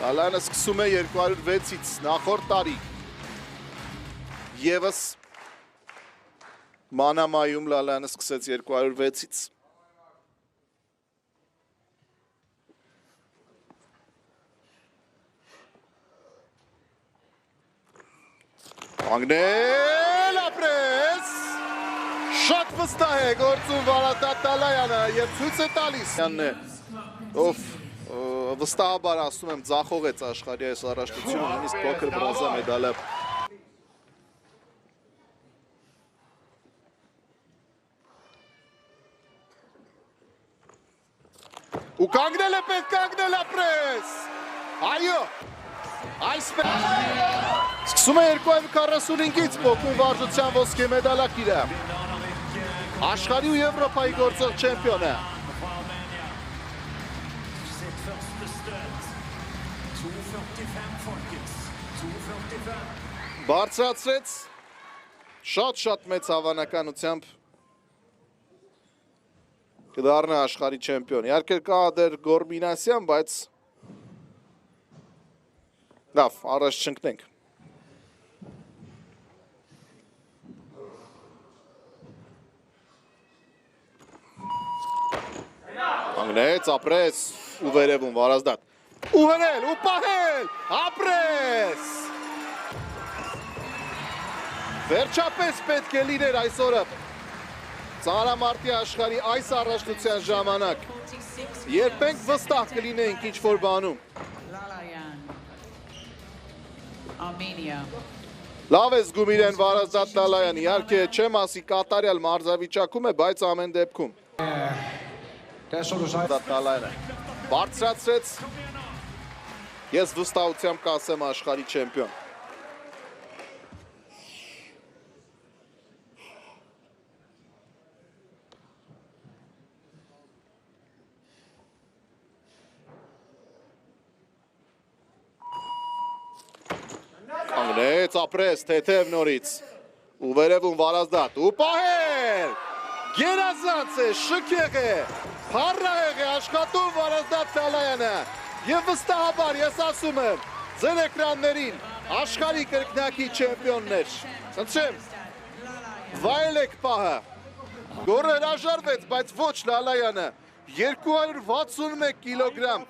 Լալայանը սկսում է 206-ից նախորդ տարի Եվս Մանամայում Լալայանը սկսեց 206-ից Անգնել ապրես Շատ վստահ է գործում Վարադատ Լալայանը և ցույց է տալիս Ով վստահաբար ասում եմ ձախողեց աշխարհի այս առաջնությունը նույնիսկ փոքր բրոնզա մեդալը Ու կանգնել է պետք կանգնել ապրես Այո Այսպես Սկսում է 245-ից փոքր վարժության ոսկե մեդալակիրը Աշխարհի ու Եվրոպայի գործող չեմպիոնը Բարձրացրեց շատ մեծ հավանականությամբ կդառնա աշխարհի չեմպիոն։ Իհարկե կա դեռ Գորմինասյան, բայց լավ, առաջ չընկնենք։ Անգնեց, ապրես ու վերևում Վարազդատ։ Ու հնել, ու պահել, ապրես։ Վերջապես պետք է լիներ այսօրը ծանրամարտի աշխարհի այս առաջնության ժամանակ երբենք վստահ կլինեինք ինչ-որ բանում Լավ է զգում իրեն Վարազդատ Լալայան իհարկե չեմ ասի կատարյալ մարզավիճակում է բայց ամեն դեպքում Լալայանը բարձրացրեց ես վստահությամբ կասեմ աշխարհի չեմպիոն Անգնեց, ապրես, թեթև նորից, ու վերևում Վարազդատ, ու պահել, գերազանց է, շքեղ է, փառահեղ է, աշխատում Վարազդատ Լալայանը, և վստահաբար ես ասում եմ, ձեր էկրաններին, աշխարհի կրկնակի չեմպիոններ, սնցեմ, վայելեք պահը, գորը հրաժարվեց, բայց ոչ Լալայանը, 261 կիլոգրամ,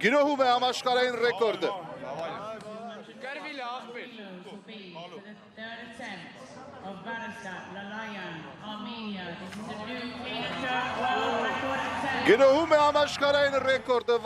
գրոհում է համաշխարհային ռեկորդը, Գրոհում է համաշխարհային ռեկորդը